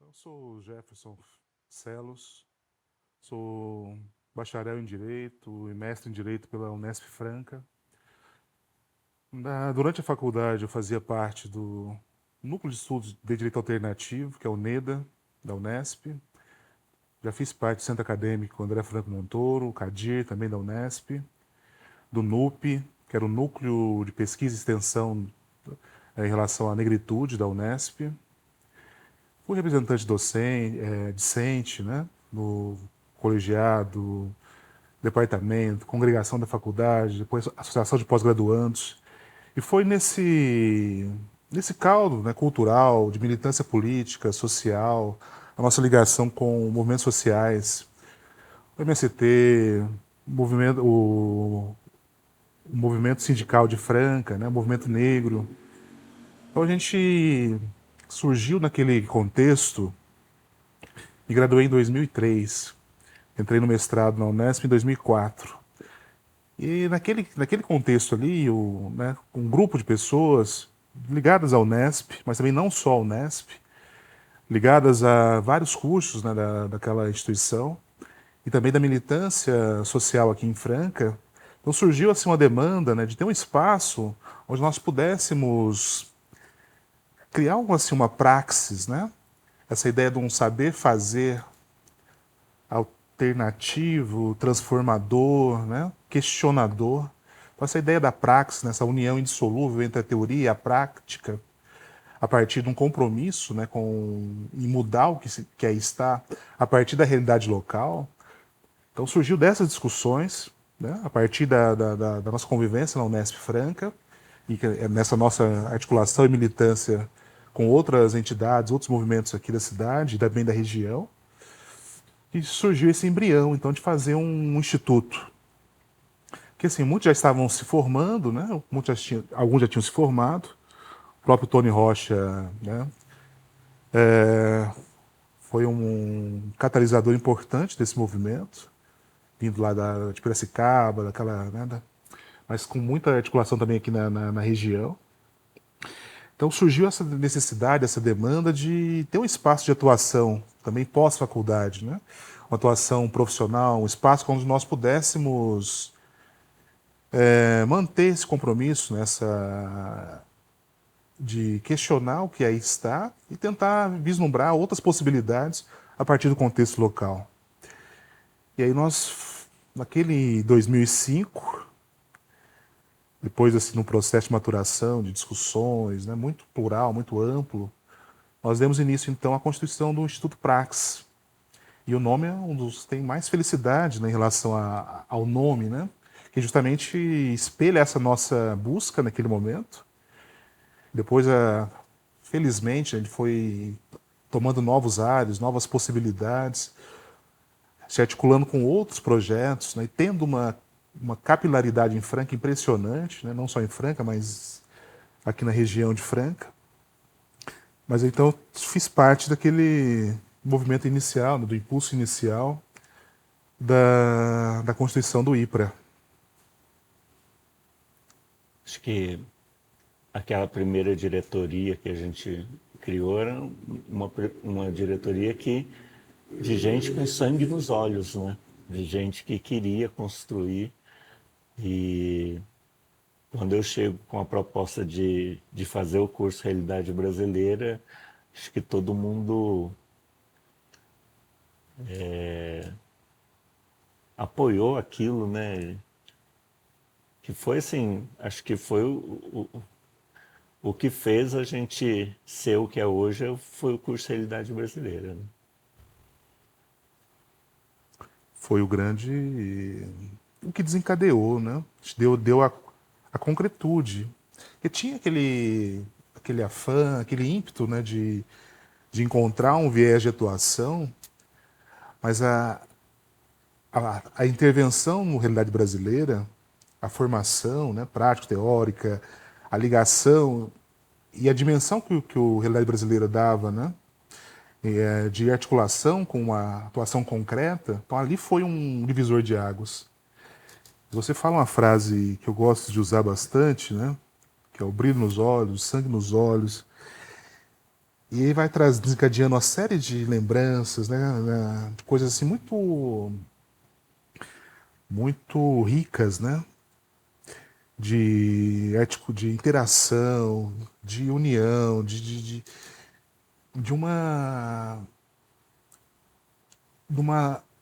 Eu sou Jefferson Celos, sou bacharel em Direito e mestre em Direito pela Unesp Franca. Durante a faculdade eu fazia parte do Núcleo de Estudos de Direito Alternativo, que é o NEDA, da Unesp. Já fiz parte do Centro Acadêmico André Franco Montoro, o CADIR, também da Unesp, do NUP, que era o Núcleo de Pesquisa e Extensão em relação à negritude da Unesp. Fui representante docente, discente, né, no colegiado, departamento, congregação da faculdade, depois associação de pós-graduandos. E foi nesse caldo, né, cultural, de militância política, social, a nossa ligação com movimentos sociais, o MST, o movimento sindical de Franca, né, o movimento negro. Então a gente surgiu naquele contexto e graduei em 2003. Entrei no mestrado na Unesp em 2004. E naquele contexto ali, um grupo de pessoas ligadas à Unesp, mas também não só à Unesp, ligadas a vários cursos, né, daquela instituição, e também da militância social aqui em Franca. Então surgiu assim uma demanda, né, de ter um espaço onde nós pudéssemos criar assim, uma praxis, né? Essa ideia de um saber fazer alternativo, transformador, né? Questionador. Então, essa ideia da praxis, nessa união indissolúvel entre a teoria e a prática, a partir de um compromisso, né, em mudar que aí está, a partir da realidade local. Então surgiu dessas discussões, né, a partir da nossa convivência na Unesp Franca, e nessa nossa articulação e militância com outras entidades, outros movimentos aqui da cidade e também da região, e surgiu esse embrião, então, de fazer um instituto. Que assim, muitos já estavam se formando, né? Alguns já tinham se formado. O próprio Tony Rocha, né, foi um catalisador importante desse movimento, vindo lá de Piracicaba, mas com muita articulação também aqui na região. Então surgiu essa necessidade, essa demanda de ter um espaço de atuação, também pós-faculdade, né? Uma atuação profissional, um espaço onde nós pudéssemos manter esse compromisso de questionar o que aí está e tentar vislumbrar outras possibilidades a partir do contexto local. E aí nós, naquele 2005, depois assim, no processo de maturação, de discussões, né, muito plural, muito amplo, nós demos início então à constituição do Instituto Prax. E o nome é um dos que tem mais felicidade, né, em relação ao nome, né, que justamente espelha essa nossa busca naquele momento. Depois, felizmente, ele foi tomando novos ares, novas possibilidades, se articulando com outros projetos, né, e tendo uma capilaridade em Franca impressionante, né, não só em Franca, mas aqui na região de Franca. Mas então eu fiz parte daquele movimento inicial, né, do impulso inicial da constituição do IPRA. Acho que aquela primeira diretoria que a gente criou era uma diretoria de gente com sangue nos olhos, né? De gente que queria construir. E quando eu chego com a proposta de fazer o curso Realidade Brasileira, acho que todo mundo apoiou aquilo, né? Que foi assim, acho que foi o que fez a gente ser o que é hoje foi o curso Realidade Brasileira, né? Foi o que desencadeou, né? Deu a concretude. E tinha aquele afã, aquele ímpeto, né, de encontrar um viés de atuação, mas a intervenção no realidade brasileira, a formação, né, prático-teórica, a ligação e a dimensão que o realidade brasileira dava, né, de articulação com uma atuação concreta, então ali foi um divisor de águas. Você fala uma frase que eu gosto de usar bastante, né, que é o brilho nos olhos, o sangue nos olhos. E aí vai desencadeando uma série de lembranças, né, coisas assim muito ricas, né? De ético, de interação, de união, de uma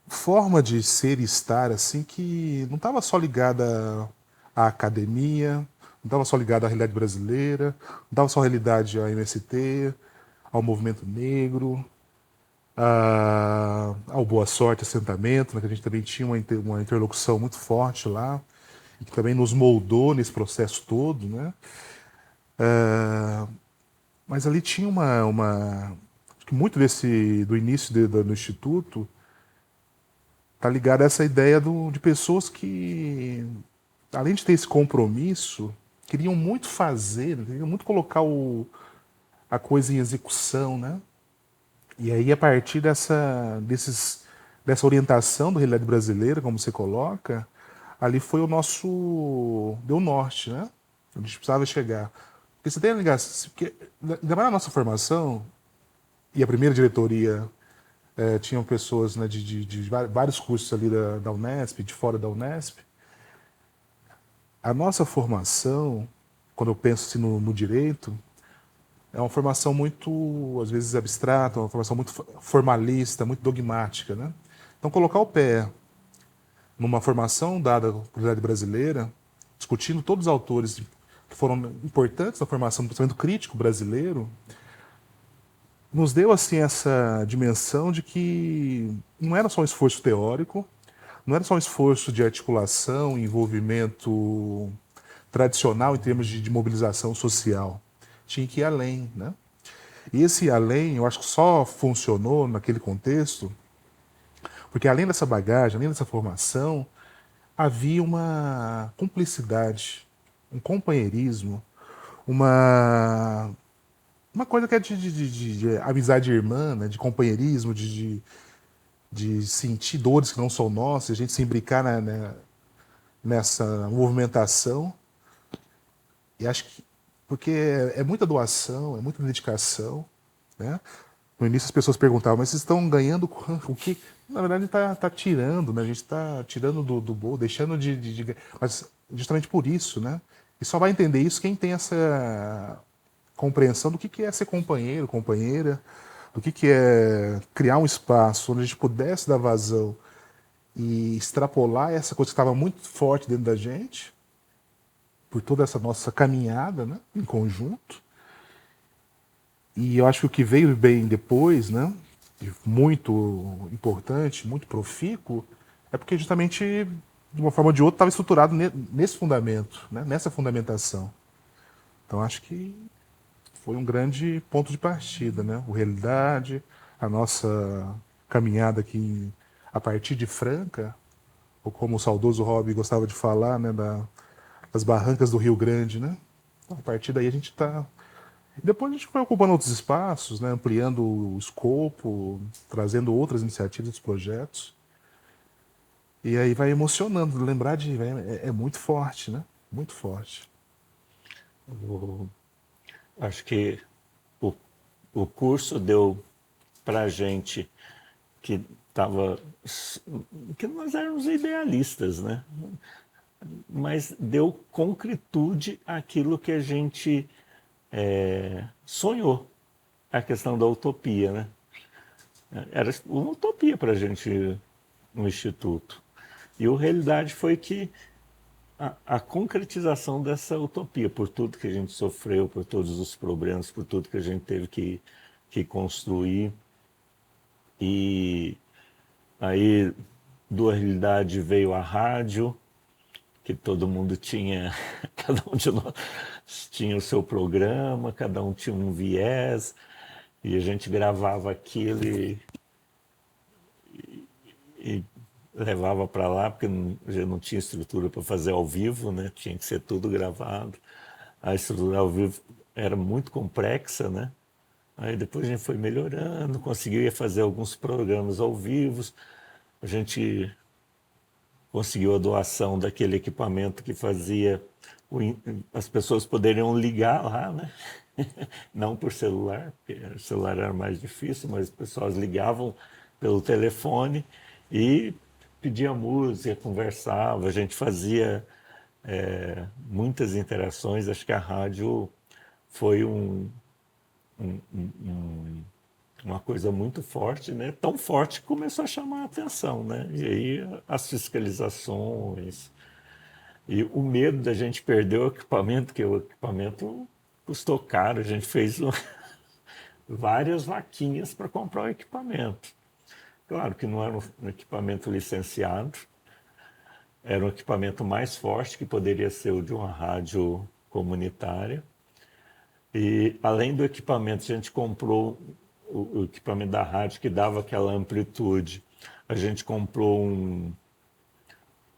forma de ser e estar assim que não estava só ligada à academia, não estava só ligada à realidade brasileira, não estava só à realidade à MST, ao movimento negro, ao Boa Sorte Assentamento, né, que a gente também tinha uma interlocução muito forte lá, e que também nos moldou nesse processo todo, né? Mas ali tinha acho que muito do início do Instituto tá ligado a essa ideia de pessoas que, além de ter esse compromisso, queriam muito fazer, né, queriam muito colocar a coisa em execução, né? E aí, a partir dessa orientação da realidade brasileira, como você coloca, ali foi deu norte, né? A gente precisava chegar. Porque você tem a ligação, porque, ainda mais na nossa formação, e a primeira diretoria tinham pessoas, né, de vários cursos ali da Unesp, de fora da Unesp. A nossa formação, quando eu penso assim, no direito, é uma formação muito, às vezes, abstrata, uma formação muito formalista, muito dogmática, né? Então, colocar o pé numa formação dada pela comunidade brasileira, discutindo todos os autores que foram importantes na formação do pensamento crítico brasileiro, nos deu assim essa dimensão de que não era só um esforço teórico, não era só um esforço de articulação, envolvimento tradicional em termos de mobilização social. Tinha que ir além, né? E esse ir além, eu acho que só funcionou naquele contexto, porque além dessa bagagem, além dessa formação, havia uma cumplicidade, um companheirismo, uma uma coisa que é de amizade irmã, né? De companheirismo, de sentir dores que não são nossas, a gente se imbricar nessa movimentação. E acho que porque é muita doação, é muita dedicação, né? No início as pessoas perguntavam, mas vocês estão ganhando o que? Na verdade está tirando, né? A gente está tirando do bolo, deixando mas justamente por isso, né? E só vai entender isso quem tem essa compreensão do que é ser companheiro, companheira, do que é criar um espaço onde a gente pudesse dar vazão e extrapolar essa coisa que estava muito forte dentro da gente, por toda essa nossa caminhada, né, em conjunto. E eu acho que o que veio bem depois, né, muito importante, muito profícuo, é porque justamente, de uma forma ou de outra, estava estruturado nesse fundamento, né, nessa fundamentação. Então acho que foi um grande ponto de partida, né? O Realidade, a nossa caminhada aqui a partir de Franca, ou como o saudoso Rob gostava de falar, né, das barrancas do Rio Grande, né? Então, a partir daí a gente está. Depois a gente foi ocupando outros espaços, né, ampliando o escopo, trazendo outras iniciativas, projetos. E aí vai emocionando, lembrar é muito forte, né? Muito forte. O- Acho que o, o curso deu para a gente que estava, que nós éramos idealistas, né? Mas deu concretude àquilo que a gente sonhou, a questão da utopia, né? Era uma utopia para a gente no Instituto. E a realidade foi que a concretização dessa utopia, por tudo que a gente sofreu, por todos os problemas, por tudo que a gente teve que construir. E aí, da realidade veio a rádio, que todo mundo tinha, cada um de nós tinha o seu programa, cada um tinha um viés, e a gente gravava aquilo e levava para lá, porque já não tinha estrutura para fazer ao vivo, né? Tinha que ser tudo gravado. A estrutura ao vivo era muito complexa, né? Aí depois a gente foi melhorando, conseguia fazer alguns programas ao vivo. A gente conseguiu a doação daquele equipamento que fazia as pessoas poderiam ligar lá, né? não por celular, porque o celular era mais difícil, mas as pessoas ligavam pelo telefone e pedia música, conversava, a gente fazia muitas interações. Acho que a rádio foi uma coisa muito forte, né? Tão forte que começou a chamar a atenção, né? E aí as fiscalizações e o medo da gente perder o equipamento, que o equipamento custou caro, a gente fez várias vaquinhas para comprar o equipamento. Claro que não era um equipamento licenciado, era um equipamento mais forte, que poderia ser o de uma rádio comunitária. E além do equipamento, a gente comprou o equipamento da rádio que dava aquela amplitude. A gente comprou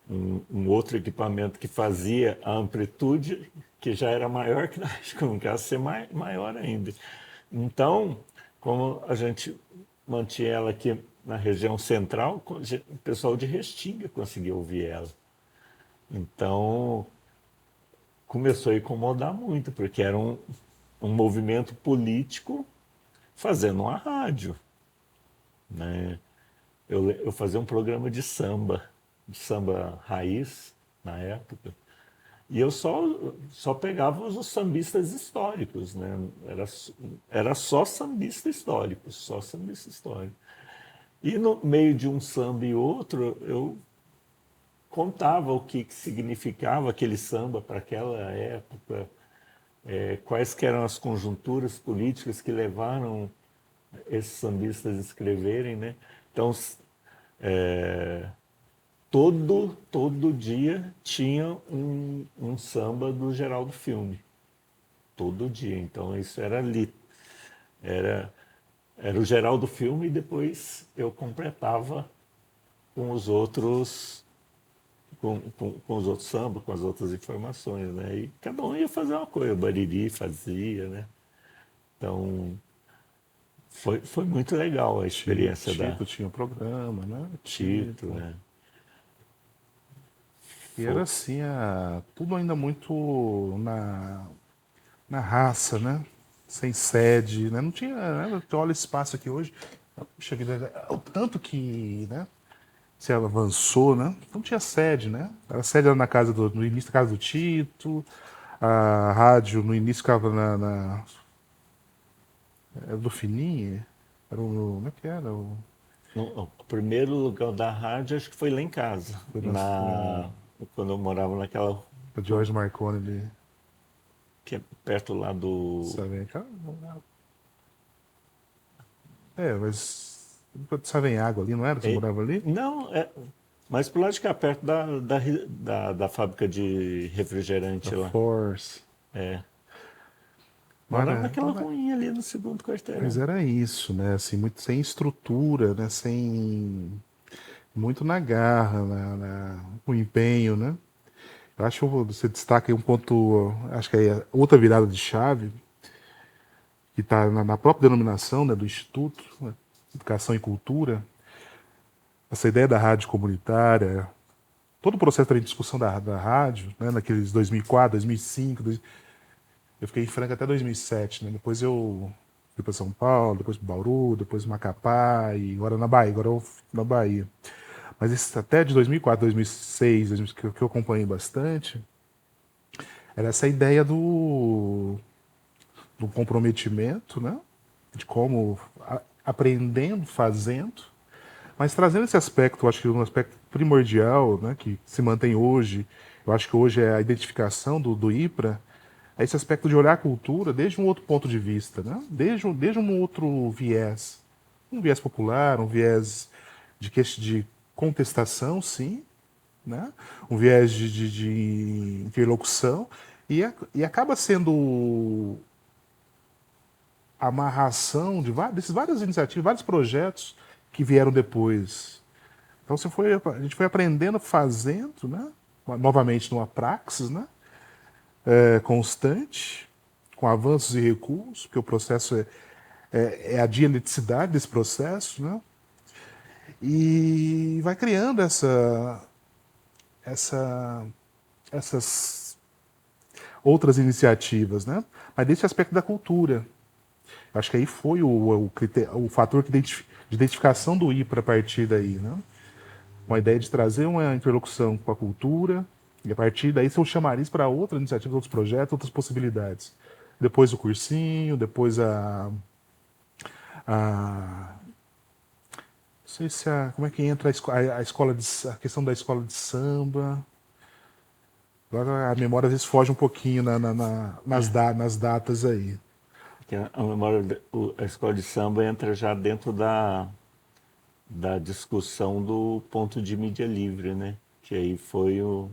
um outro equipamento que fazia a amplitude, que já era maior que na rádio comunitária, ser maior ainda. Então, como a gente mantinha ela aqui na região central, o pessoal de Restinga conseguia ouvir ela. Então, começou a incomodar muito, porque era um movimento político fazendo uma rádio, né? Eu fazia um programa de samba raiz, na época, e eu só pegava os sambistas históricos, né? Era só sambista histórico, só sambista histórico. E no meio de um samba e outro, eu contava o que significava aquele samba para aquela época, quais que eram as conjunturas políticas que levaram esses sambistas a escreverem, né? Então, todo dia tinha um samba do Geraldo Filme. Todo dia. Então, isso era ali. Era, era o Geraldo Filme e depois eu completava com os outros com os outros sambas, com as outras informações, né? E cada um ia fazer uma coisa, o Bariri fazia, né? Então, foi muito legal a experiência da Tito tinha um programa, né? Tito, né? E Foi, era assim, tudo ainda muito na raça, né? Sem sede, né? Não tinha, né? Tu olha esse espaço aqui hoje, puxa vida, o tanto que, né? Se ela avançou, né? Não tinha sede, né? A sede era no início da casa do Tito, a rádio no início ficava era do Fininho, era como é que era? o primeiro lugar da rádio acho que foi lá em casa, Foi quando eu morava naquela o George Marconi ali, que é perto lá do sabe? Mas Savenhago ali, não era? Você é, morava ali? não, mas pro lado de cá, perto da fábrica de Da refrigerante lá. Force. É. Morava Mara, naquela ruinha ali no segundo mas quarteirão. era isso, né? Assim, muito sem estrutura, né? Muito na garra, no empenho, né? Eu acho que você destaca aí um ponto, acho que é outra virada de chave, que está na própria denominação, né, do Instituto, né, Educação e Cultura, essa ideia da rádio comunitária, todo o processo também de discussão da rádio, né, naqueles 2004, 2005, eu fiquei em Franca até 2007, né, depois eu fui para São Paulo, depois para Bauru, depois Macapá e agora na Bahia, agora eu na Bahia. Mas até de 2004, 2006, que eu acompanhei bastante, era essa ideia do comprometimento, né? De como aprendendo, fazendo, mas trazendo esse aspecto, eu acho que um aspecto primordial, né, que se mantém hoje, eu acho que hoje é a identificação do IPRA, é esse aspecto de olhar a cultura desde um outro ponto de vista, né? Desde um outro viés. Um viés popular, um viés de contestação, sim, né? Um viés de interlocução, e acaba sendo a amarração desses várias iniciativas, vários projetos que vieram depois. Então a gente foi aprendendo, fazendo, né? Novamente numa praxis, né? Constante, com avanços e recuos, porque o processo é a dialeticidade desse processo, né? E vai criando essa, essas outras iniciativas, né? Mas desse aspecto da cultura. Acho que aí foi o fator de identificação do IPRA a partir daí, né? Uma ideia de trazer uma interlocução com a cultura, e a partir daí ser um chamariz para outras iniciativas, outros projetos, outras possibilidades. Depois o cursinho, depois a não sei se como é que entra a escola a questão da escola de samba. Agora a memória às vezes foge um pouquinho nas datas aí. Que a memória, a escola de samba entra já dentro da discussão do ponto de mídia livre, né? Que aí foi o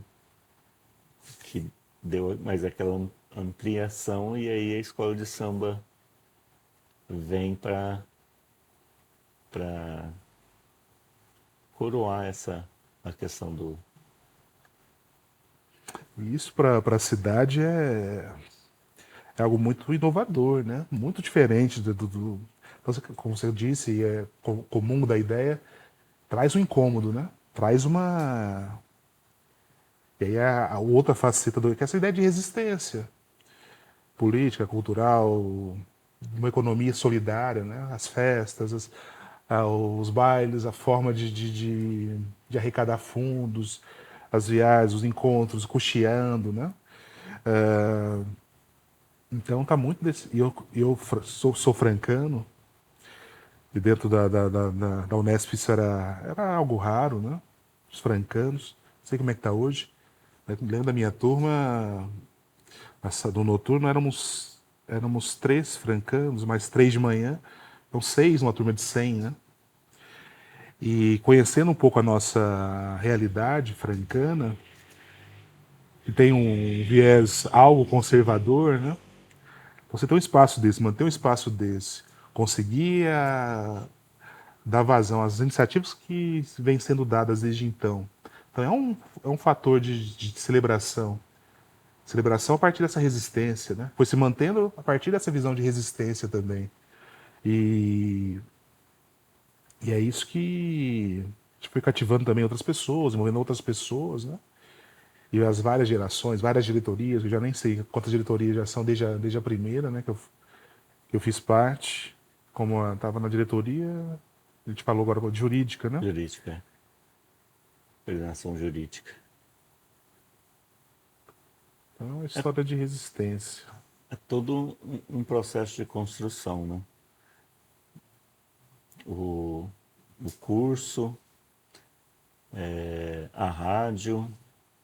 que deu mais aquela ampliação e aí a escola de samba vem para coroar a questão do. E isso para a cidade é algo muito inovador, né? Muito diferente então, como você disse, é comum da ideia, traz um incômodo, né? Traz uma. E aí a outra faceta que é essa ideia de resistência política, cultural, uma economia solidária, né? As festas, os bailes, a forma de arrecadar fundos, as viagens, os encontros, custeando, né? Ah, então tá muito desse. Sou francano, e dentro da Unesp isso era algo raro, né? Os francanos, não sei como é que tá hoje. Lembro da minha turma, do noturno éramos 3 francanos, mais 3 de manhã, então 6 numa turma de 100, né? E conhecendo um pouco a nossa realidade francana, que tem um viés algo conservador, né? Você ter um espaço desse, manter um espaço desse, conseguir dar vazão às iniciativas que vêm sendo dadas desde então. Então é um fator de celebração. Celebração a partir dessa resistência, né? Foi se mantendo a partir dessa visão de resistência também. E, e é isso que foi cativando também outras pessoas, envolvendo outras pessoas, né? E as várias gerações, várias diretorias, eu já nem sei quantas diretorias já são desde a primeira, né? Que eu fiz parte. Como eu estava na diretoria, a gente falou agora de jurídica, né? Jurídica, coordenação jurídica. Então, é uma história de resistência. É todo um processo de construção, né? O curso, a rádio,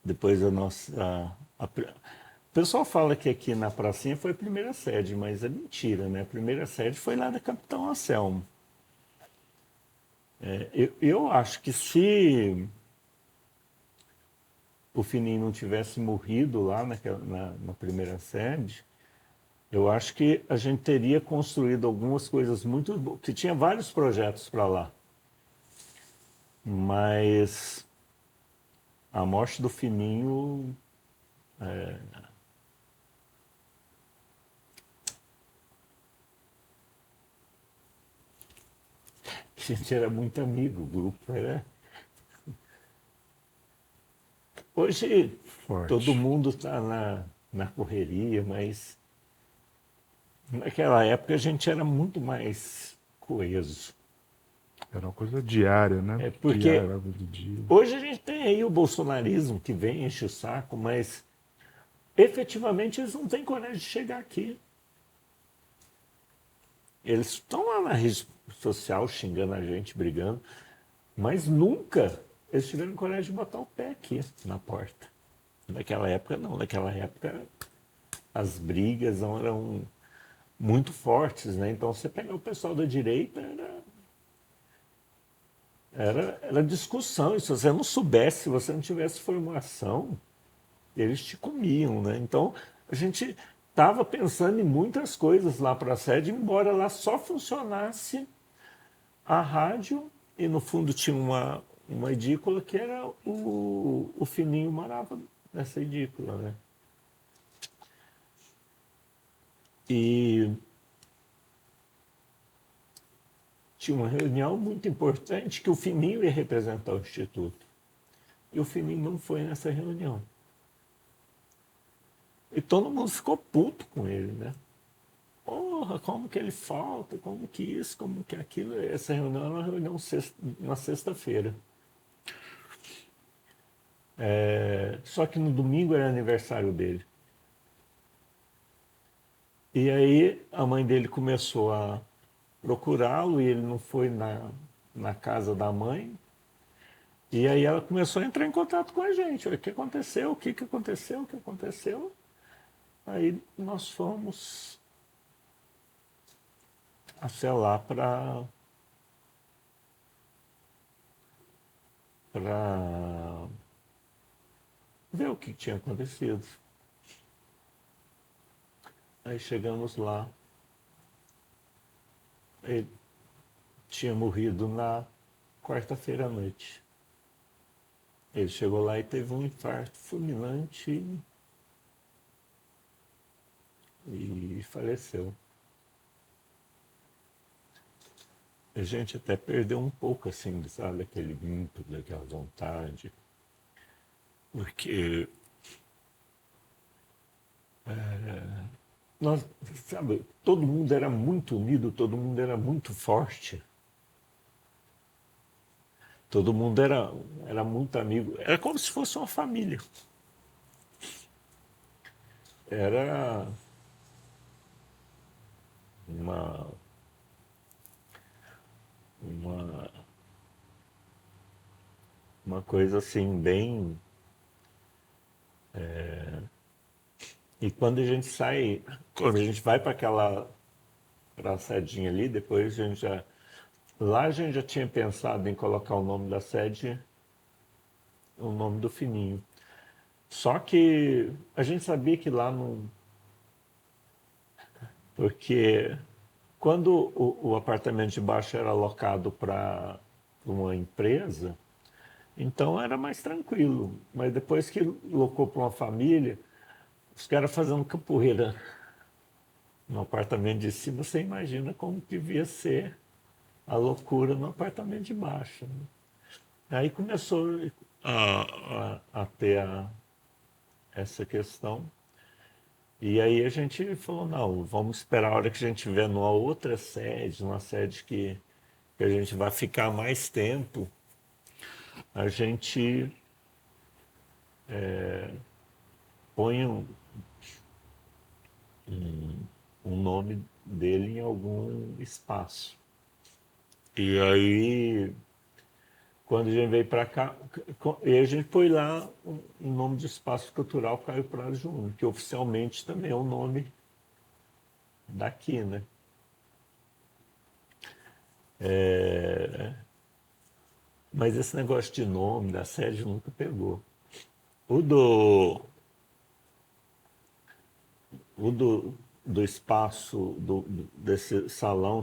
depois a nossa. O pessoal fala que aqui na pracinha foi a primeira sede, mas é mentira, né? A primeira sede foi lá da Capitão Anselmo. Eu acho que se o Fininho não tivesse morrido lá na primeira sede, eu acho que a gente teria construído algumas coisas muito boas, que tinha vários projetos para lá. Mas a morte do Fininho a gente era muito amigo, o grupo era. Hoje todo Forte. mundo está na correria, mas naquela época a gente era muito mais coeso. Era uma coisa diária, né? É Diária, porque algo do dia. hoje a gente tem aí o bolsonarismo que vem, enche o saco, mas efetivamente eles não têm coragem de chegar aqui. Eles estão lá na rede social xingando a gente, brigando, mas nunca eles tiveram coragem de botar o pé aqui na porta. Naquela época não, naquela época as brigas eram muito fortes, né? Então você pega o pessoal da direita, era discussão, e se você não soubesse, se você não tivesse formação, eles te comiam, né? Então a gente estava pensando em muitas coisas lá para a sede, embora lá só funcionasse a rádio e no fundo tinha uma edícula que era o Fininho morava nessa edícula, né? E tinha uma reunião muito importante que o Fininho ia representar o Instituto. E o Fininho não foi nessa reunião. E todo mundo ficou puto com ele, né? porra, como que ele falta, como que isso, como que aquilo. Essa reunião era uma reunião uma sexta-feira. Só que no domingo era aniversário dele. E aí a mãe dele começou a procurá-lo e ele não foi na casa da mãe. E aí ela começou a entrar em contato com a gente. O que aconteceu? O que aconteceu? O que aconteceu? Aí nós fomos até lá para ver o que tinha acontecido. Aí chegamos lá. Ele tinha morrido na quarta-feira à noite. Ele chegou lá e teve um infarto fulminante e faleceu. A gente até perdeu um pouco, assim, sabe, aquele ímpeto, daquela vontade. Porque nós, sabe, todo mundo era muito unido, todo mundo era muito forte. Todo mundo era muito amigo. Era como se fosse uma família. Era uma, uma, uma coisa assim, bem. E quando a gente sai, quando a gente vai para aquela praçadinha ali, depois a gente já. Lá a gente já tinha pensado em colocar o nome da sede, o nome do Fininho. Só que a gente sabia que lá não. Porque quando o apartamento de baixo era alocado para uma empresa, então era mais tranquilo. Mas depois que locou para uma família, os caras fazendo capoeira no apartamento de cima, você imagina como que devia ser a loucura no apartamento de baixo, né? Aí começou a ter essa questão. E aí a gente falou, não, vamos esperar a hora que a gente estiver numa outra sede, numa sede que a gente vai ficar mais tempo, a gente põe um nome dele em algum espaço. E aí, quando a gente veio para cá, e a gente põe lá o nome de Espaço Cultural Caio Prado Júnior, que oficialmente também é o nome daqui, né? Mas esse negócio de nome da sede nunca pegou. O do, o do espaço, desse salão,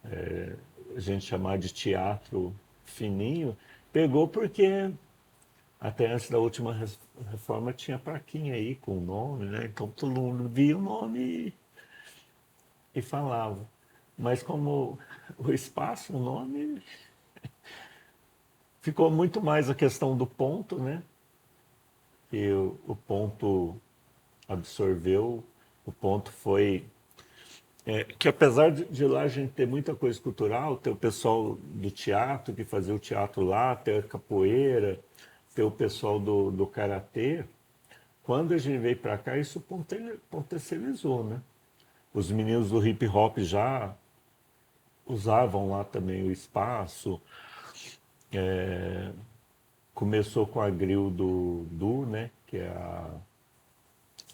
a gente chamar de teatro fininho, pegou porque até antes da última reforma tinha plaquinha aí com o nome, né? Então todo mundo via o nome e falava. Mas como o espaço, o nome, ficou muito mais a questão do ponto, né? E o ponto absorveu, o ponto foi que apesar de lá a gente ter muita coisa cultural, ter o pessoal do teatro que fazia o teatro lá, ter a capoeira, ter o pessoal do karatê, quando a gente veio para cá isso potencializou, né? Os meninos do hip hop já usavam lá também o espaço. Começou com a grill do né? Que é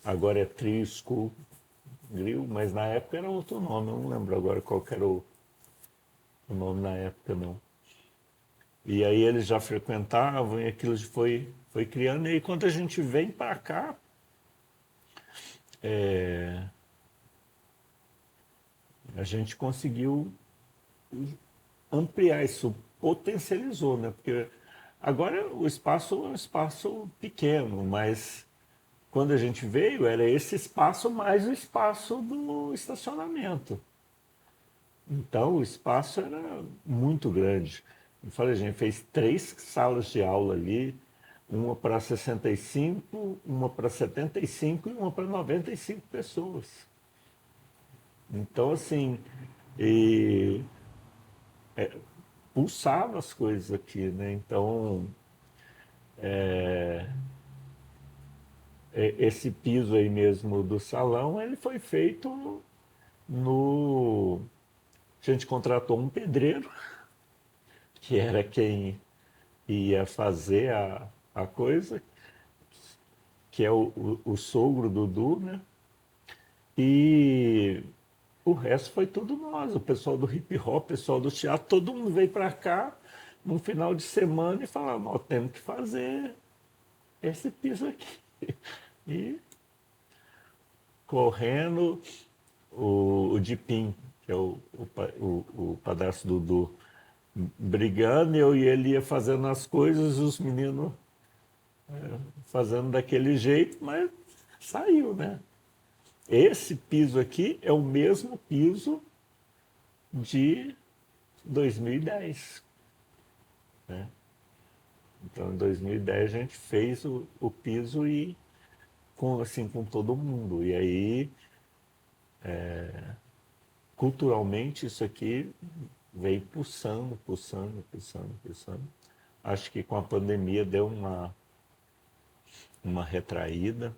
agora é Trio School Grill, mas na época era outro nome, eu não lembro agora qual que era o nome na época, não. E aí eles já frequentavam e aquilo foi criando. E aí quando a gente vem para cá, a gente conseguiu ampliar isso, potencializou, né? Porque agora o espaço é um espaço pequeno, mas quando a gente veio era esse espaço mais o espaço do estacionamento. Então o espaço era muito grande. Eu falei, a gente fez 3 salas de aula ali, uma para 65, uma para 75 e uma para 95 pessoas. Então, assim, e pulsava as coisas aqui, né? Então, esse piso aí mesmo do salão, ele foi feito no... A gente contratou um pedreiro, que era quem ia fazer a coisa, que é o sogro do Du, né? E o resto foi tudo nós, o pessoal do hip hop, o pessoal do teatro, todo mundo veio para cá num final de semana e falava, nós temos que fazer esse piso aqui. E correndo, o Dipim, que é o padrasto do Du, brigando, eu e ele ia fazendo as coisas, os meninos fazendo daquele jeito, mas saiu, né? Esse piso aqui é o mesmo piso de 2010, né? Então, em 2010 a gente fez o piso e com, assim, com todo mundo. E aí, culturalmente, isso aqui veio pulsando, pulsando, pulsando, pulsando. Acho que com a pandemia deu uma retraída.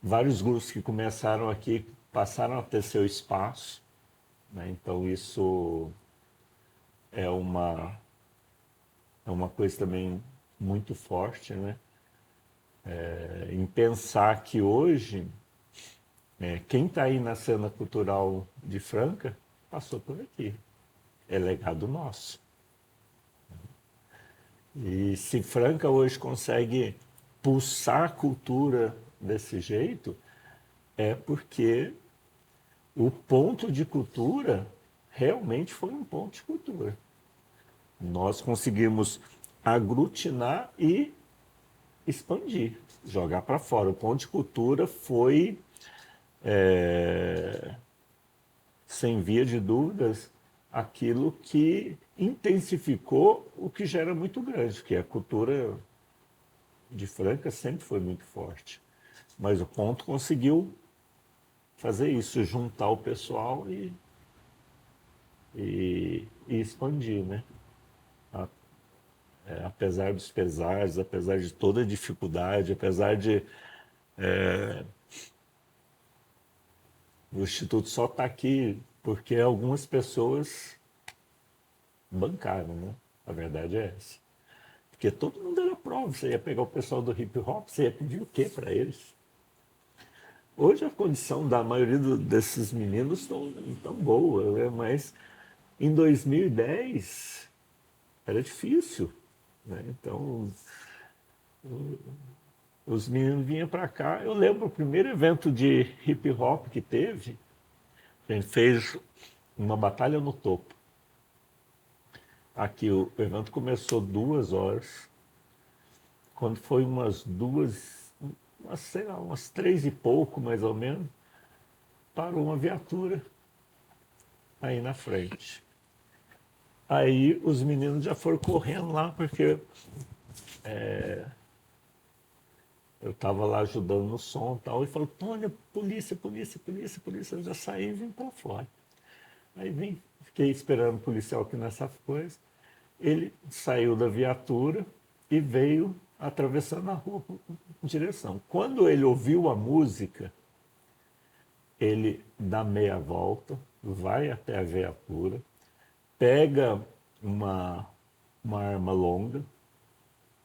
Vários grupos que começaram aqui passaram a ter seu espaço, né? Então isso é uma coisa também muito forte, né? Em pensar que hoje, quem está aí na cena cultural de Franca passou por aqui. É legado nosso. E se Franca hoje consegue pulsar a cultura desse jeito, é porque o ponto de cultura realmente foi um ponto de cultura. Nós conseguimos aglutinar e expandir, jogar para fora. O ponto de cultura foi, sem via de dúvidas, aquilo que intensificou o que já era muito grande, que a cultura de Franca sempre foi muito forte. Mas o ponto conseguiu fazer isso, juntar o pessoal e expandir, né? Apesar dos pesares, apesar de toda a dificuldade, apesar de o Instituto só estar aqui porque algumas pessoas bancaram, né? A verdade é essa. Porque todo mundo era prova. Você ia pegar o pessoal do hip hop, você ia pedir o quê para eles? Hoje a condição da maioria desses meninos estão tão boa, né? Mas em 2010 era difícil, né? Então os meninos vinham para cá. Eu lembro o primeiro evento de hip hop que teve, a gente fez uma batalha no topo. Aqui o evento começou 2 horas. Quando foi umas duas, sei lá, umas 3 e pouco mais ou menos, parou uma viatura aí na frente. Aí os meninos já foram correndo lá, porque eu estava lá ajudando no som e tal, e falou, Tônia, polícia, polícia, polícia, polícia. Eu já saí e vim para fora. Aí vim, fiquei esperando o policial aqui nessa coisa. Ele saiu da viatura e veio atravessando a rua em direção. Quando ele ouviu a música, ele dá meia volta, vai até a viatura, pega uma arma longa,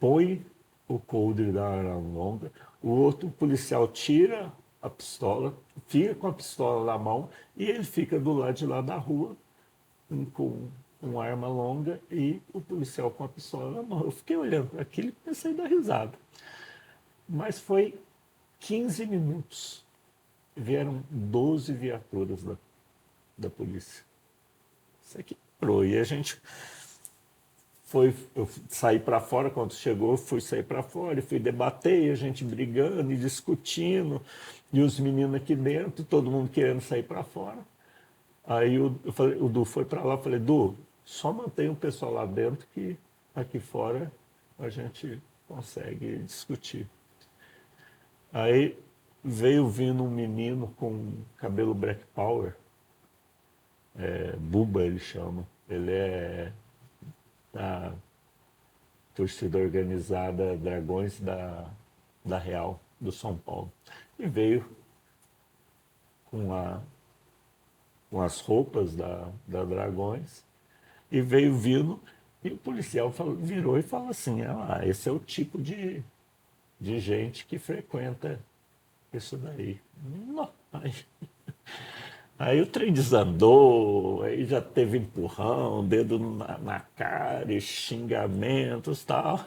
põe o coldre da arma longa, o outro policial tira a pistola, fica com a pistola na mão e ele fica do lado de lá da rua com uma arma longa e o policial com a pistola na mão. Eu fiquei olhando aquilo e pensei em dar risada. Mas foi 15 minutos. Vieram 12 viaturas da polícia. Isso aqui parou. E a gente eu saí para fora, quando chegou, fui sair para fora e fui debater, e a gente brigando e discutindo, e os meninos aqui dentro, todo mundo querendo sair para fora. Aí o Du foi para lá, eu falei, Du, só mantém o pessoal lá dentro que aqui fora a gente consegue discutir. Aí veio vindo um menino com cabelo black power, Buba ele chama. Ele é da torcida organizada Dragões da Real, do São Paulo. E veio com, com as roupas da Dragões, e veio vindo, e o policial virou e falou assim, esse é o tipo de gente que frequenta isso daí. Não, aí o trem desandou, aí já teve empurrão, dedo na cara, e xingamentos e tal.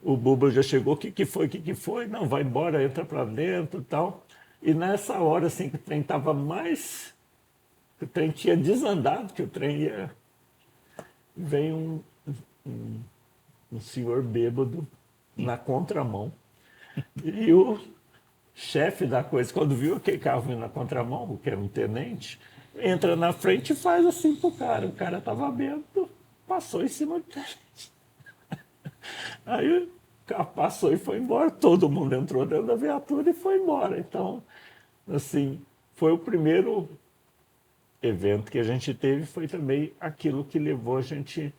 O Buba já chegou, o que foi, o que foi? Não, vai embora, entra pra dentro e tal. E nessa hora, assim, que o trem tava mais... que o trem tinha desandado, que o trem ia... Vem um senhor bêbado na contramão. E o chefe da coisa, quando viu aquele carro vindo na contramão, que era um tenente, entra na frente e faz assim pro cara. O cara tava bêbado, passou em cima do tenente. Aí o carro passou e foi embora. Todo mundo entrou dentro da viatura e foi embora. Então, assim, foi o primeiro evento que a gente teve, foi também aquilo que levou a gente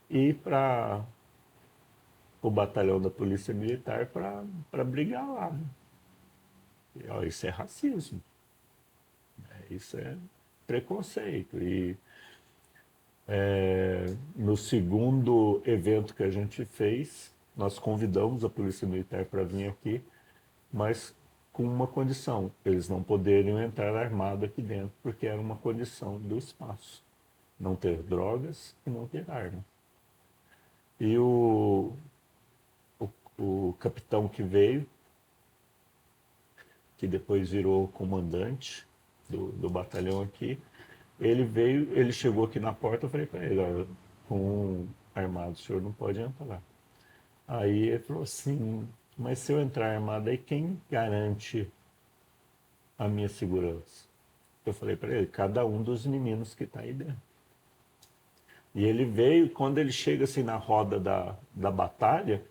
ir para o batalhão da Polícia Militar para brigar lá. Né? E, ó, isso é racismo. Isso é preconceito. E no segundo evento que a gente fez, nós convidamos a Polícia Militar para vir aqui, mas com uma condição: eles não poderiam entrar armados aqui dentro, porque era uma condição do espaço. Não ter drogas e não ter arma. E o capitão que veio, que depois virou comandante do batalhão aqui, ele veio, ele chegou aqui na porta, eu falei para ele, olha, com um armado o senhor não pode entrar. Aí ele falou assim, mas se eu entrar armado, aí quem garante a minha segurança? Eu falei para ele, cada um dos meninos que está aí dentro. E ele veio, quando ele chega assim na roda da batalha,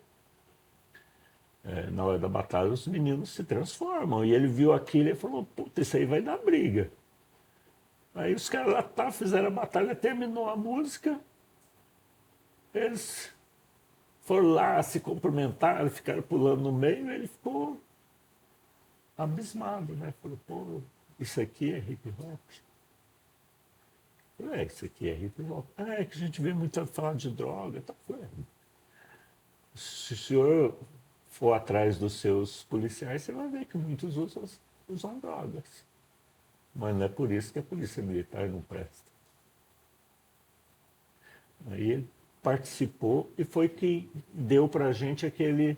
na hora da batalha os meninos se transformam. E ele viu aquilo e falou, puta, isso aí vai dar briga. Aí os caras lá fizeram a batalha, terminou a música, eles foram lá, se cumprimentaram, ficaram pulando no meio, ele ficou abismado, né? Falou, pô, isso aqui é hip hop? Falei, isso aqui é hip hop. É que a gente vê muito falar de droga. Tá? Falei, se o senhor for atrás dos seus policiais, você vai ver que muitos usam drogas. Mas não é por isso que a polícia militar não presta. Aí ele participou e foi que deu para a gente aquele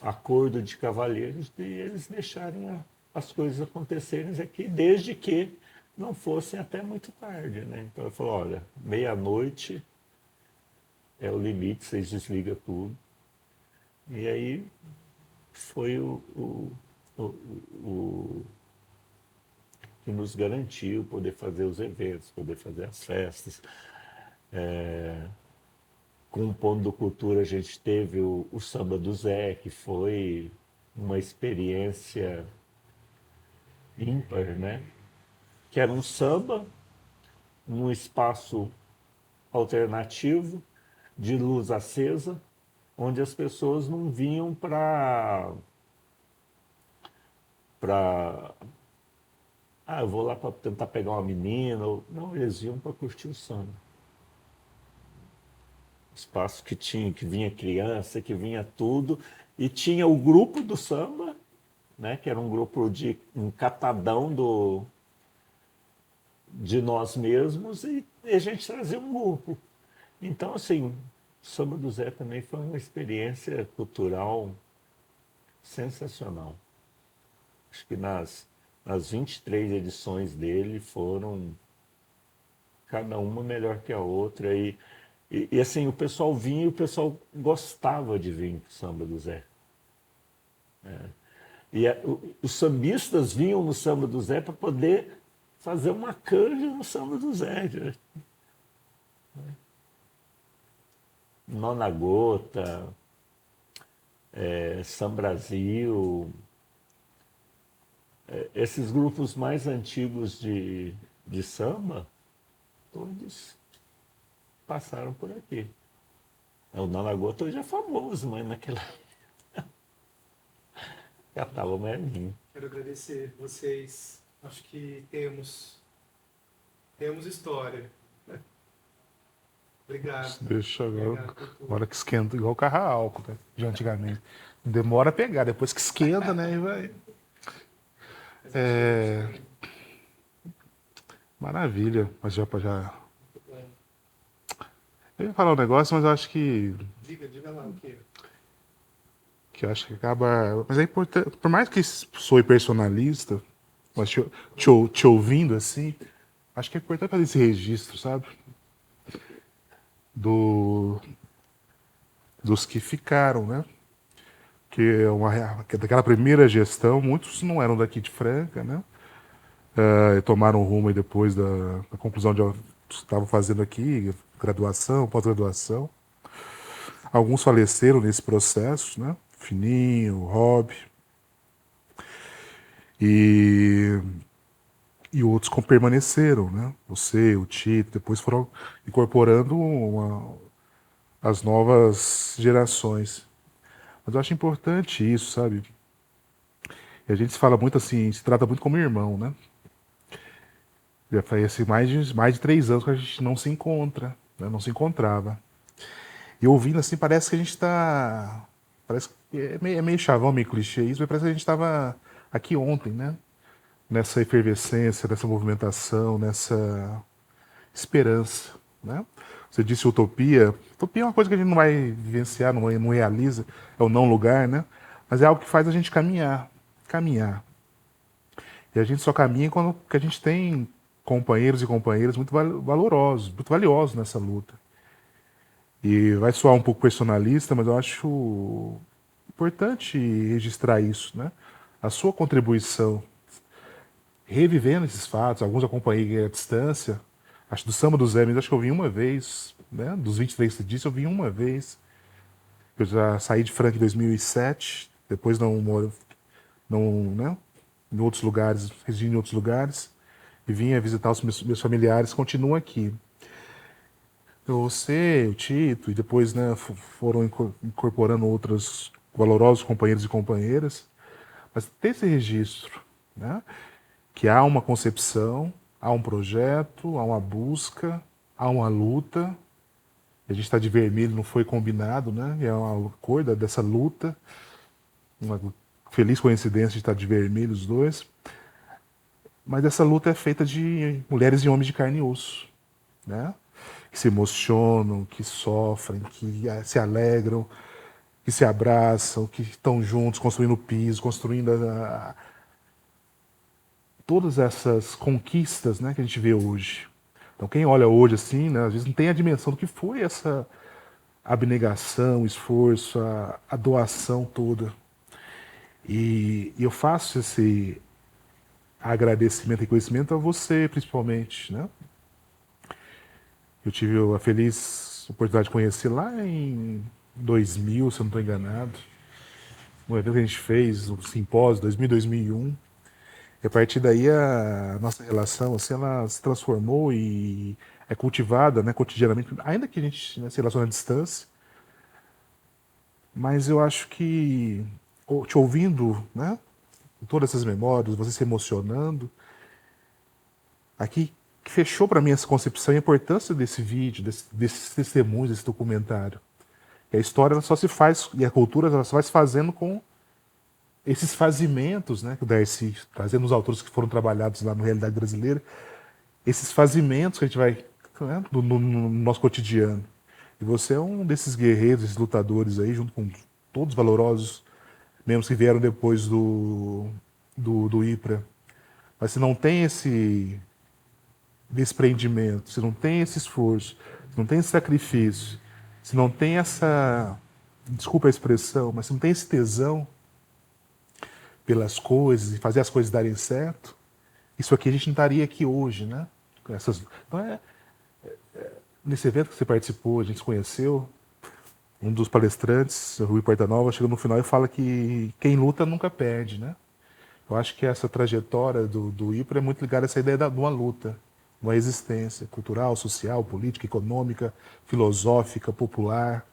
acordo de cavalheiros de eles deixarem as coisas acontecerem aqui, desde que não fossem até muito tarde. Né? Então ele falou, olha, meia-noite é o limite, vocês desligam tudo. E aí foi o que nos garantiu poder fazer os eventos, poder fazer as festas. Com o Ponto do Cultura a gente teve o Samba do Zé, que foi uma experiência ímpar, né? Que era um samba num espaço alternativo, de luz acesa, onde as pessoas não vinham eu vou lá para tentar pegar uma menina. Não, eles iam para curtir o samba. Espaço que vinha criança, que vinha tudo, e tinha o grupo do samba, né, que era um grupo um catadão de nós mesmos, e a gente trazia um grupo. Então, assim, o Samba do Zé também foi uma experiência cultural sensacional. Acho que nas 23 edições dele foram cada uma melhor que a outra. E assim, o pessoal vinha e o pessoal gostava de vir para o Samba do Zé. Os sambistas vinham no Samba do Zé para poder fazer uma canja no Samba do Zé. Nona Gota, Samba Brasil, esses grupos mais antigos de samba, todos passaram por aqui. O Nana Gota hoje é famoso, mas naquela já estava velhinho. Quero agradecer vocês. Acho que temos história. Obrigado. Deixa Obrigado por tudo. agora que esquenta, igual carro a álcool, né, de antigamente. Demora a pegar, depois que esquenta, né? E vai. É, maravilha. Mas já. Eu ia falar um negócio, mas eu acho Diga lá o quê? que eu acho que acaba. Mas é importante. Por mais que soe personalista, mas te ouvindo assim, acho que é importante fazer esse registro, sabe? Do, dos que ficaram, né? Que daquela primeira gestão, muitos não eram daqui de Franca, né? Tomaram rumo aí depois da conclusão de estavam fazendo aqui, graduação, pós-graduação. Alguns faleceram nesse processo, né? Fininho, Rob. E, e outros permaneceram, né? Você, o Tito, depois foram incorporando as novas gerações. Mas eu acho importante isso, sabe? E a gente se fala muito assim, se trata muito como irmão, né? Já faz assim, mais de 3 anos que a gente não se encontra, né? Não se encontrava. E ouvindo assim, parece que a gente está. Parece que é meio chavão, meio clichê isso, mas parece que a gente estava aqui ontem, né? Nessa efervescência, nessa movimentação, nessa esperança, né? Você disse utopia. Utopia é uma coisa que a gente não vai vivenciar, não realiza, é o não lugar, né? Mas é algo que faz a gente caminhar, caminhar. E a gente só caminha quando que a gente tem companheiros e companheiras muito valorosos, muito valiosos nessa luta. E vai soar um pouco personalista, mas eu acho importante registrar isso, né? A sua contribuição, revivendo esses fatos, alguns acompanhei à distância. Acho do Samba dos Hermes, acho que eu vim uma vez, né? Dos 23 que você disse, eu vim uma vez. Eu já saí de Franca em 2007, depois não moro, não, né? Em outros lugares, residi em outros lugares, e vinha visitar os meus familiares, continuam aqui. Você, o Tito, e depois, né, foram incorporando outros valorosos companheiros e companheiras, mas tem esse registro, né, que há uma concepção, há um projeto, há uma busca, há uma luta. A gente está de vermelho, não foi combinado, né? É uma cor dessa luta, uma feliz coincidência de estar de vermelho os dois. Mas essa luta é feita de mulheres e homens de carne e osso, né? Que se emocionam, que sofrem, que se alegram, que se abraçam, que estão juntos, construindo o piso, construindo todas essas conquistas, né, que a gente vê hoje. Então, quem olha hoje assim, né, às vezes não tem a dimensão do que foi essa abnegação, esforço, a doação toda. E eu faço esse agradecimento e reconhecimento a você, principalmente, né? Eu tive a feliz oportunidade de conhecer lá em 2000, se eu não estou enganado, um evento que a gente fez, um simpósio, 2000, 2001. E a partir daí a nossa relação, assim, ela se transformou e é cultivada, né, cotidianamente, ainda que a gente, né, se relacione à distância. Mas eu acho que te ouvindo, né, todas essas memórias, você se emocionando, aqui fechou para mim essa concepção e a importância desse vídeo, desses testemunhos, desse documentário. E a história ela só se faz, e a cultura ela só vai se fazendo com esses fazimentos, né, que o Darcy, trazendo os autores que foram trabalhados lá no Realidade Brasileira, esses fazimentos que a gente vai, né, no nosso cotidiano. E você é um desses guerreiros, esses lutadores aí, junto com todos os valorosos membros que vieram depois do IPRA. Mas se não tem esse desprendimento, se não tem esse esforço, se não tem esse sacrifício, se não tem essa, desculpa a expressão, mas se não tem esse tesão pelas coisas e fazer as coisas darem certo, isso aqui a gente não estaria aqui hoje, né? Então nesse evento que você participou, a gente se conheceu, Um dos palestrantes, o Rui Portanova, chega no final e fala que quem luta nunca perde, né? Eu acho que essa trajetória do IPRA é muito ligada a essa ideia de uma luta, uma existência cultural, social, política, econômica, filosófica, popular.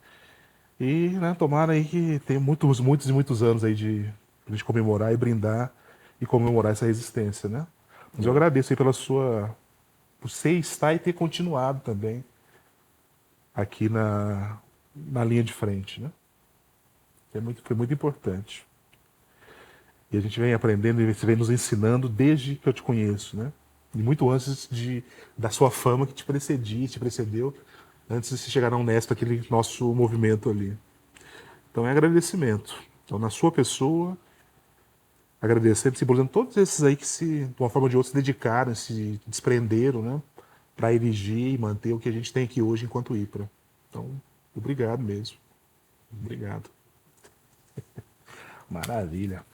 E, né, tomara aí que tenha muitos, muitos e muitos anos aí de a gente comemorar e brindar e comemorar essa resistência, né? Mas eu agradeço aí por você estar e ter continuado também aqui na linha de frente, né? Foi muito importante. E a gente vem aprendendo e você vem nos ensinando desde que eu te conheço, né? E muito antes da sua fama que te precedia, te precedeu, antes de você chegar na Unesp, aquele nosso movimento ali. Então é agradecimento. Então, na sua pessoa, agradecendo, simbolizando todos esses aí que de uma forma ou de outra, se dedicaram, se desprenderam, né? Para erigir e manter o que a gente tem aqui hoje enquanto IPRA. Então, obrigado mesmo. Obrigado. Maravilha.